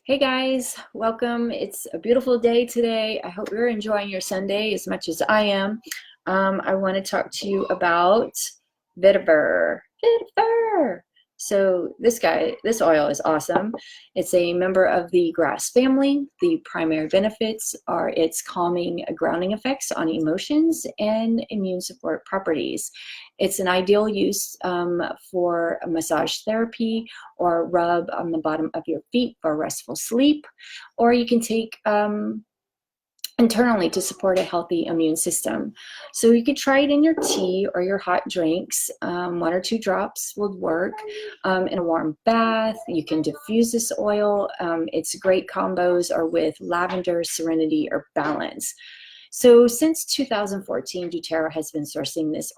Hey guys, welcome. It's a beautiful day today. I hope you're enjoying your Sunday as much as I am. I want to talk to you about Vetiver. Vetiver. So this oil is awesome. It's a member of the grass family. The primary benefits are its calming, grounding effects on emotions and immune support properties. It's an ideal use for massage therapy or rub on the bottom of your feet for restful sleep, or you can take internally to support a healthy immune system. So you could try it in your tea or your hot drinks. 1 or 2 drops would work. In a warm bath, you can diffuse this oil. Its great combos are with lavender, serenity, or balance. So since 2014, doTERRA has been sourcing this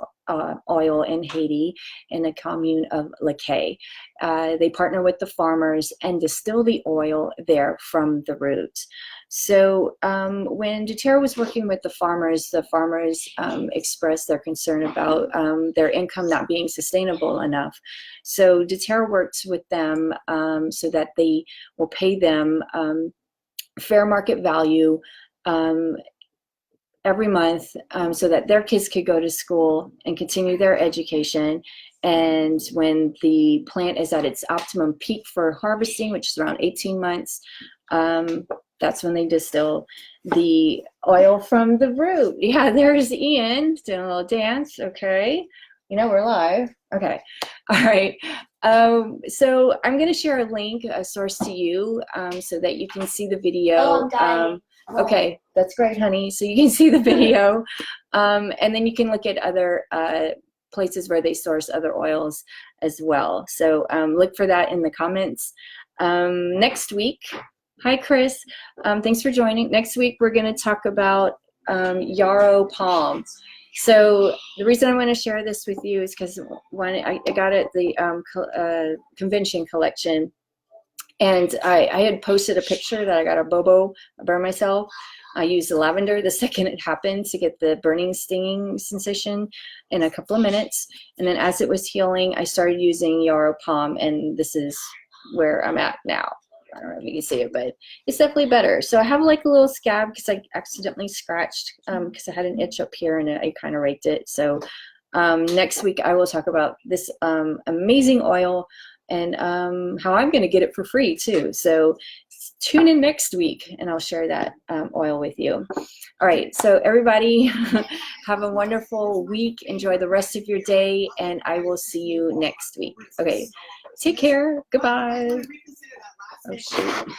oil in Haiti in the commune of Lacay. They partner with the farmers and distill the oil there from the root. So when doTERRA was working with the farmers expressed their concern about their income not being sustainable enough. So doTERRA works with them so that they will pay them fair market value every month so that their kids could go to school and continue their education. And when the plant is at its optimum peak for harvesting, which is around 18 months, that's when they distill the oil from the root. Yeah, there's Ian doing a little dance. Okay, you know we're live. Okay, all right. So I'm going to share a link, a source to you, so that you can see the video. Okay, that's great, honey. So you can see the video, and then you can look at other places where they source other oils as well. So look for that in the comments. Next week, hi Chris, thanks for joining. Next week we're going to talk about yarrow palm. So the reason I want to share this with you is because when I got it at the convention collection, and I had posted a picture that I got a bobo, I burned myself. I used the lavender the second it happened to get the burning, stinging sensation in a couple of minutes. And then as it was healing, I started using yarrow palm, and this is where I'm at now. I don't know if you can see it, but it's definitely better. So I have like a little scab because I accidentally scratched because I had an itch up here and I kind of raked it. So next week I will talk about this amazing oil and how I'm going to get it for free too. So tune in next week and I'll share that oil with you. All right, so everybody have a wonderful week. Enjoy the rest of your day, and I will see you next week. Okay, take care. Goodbye. Oh, shoot.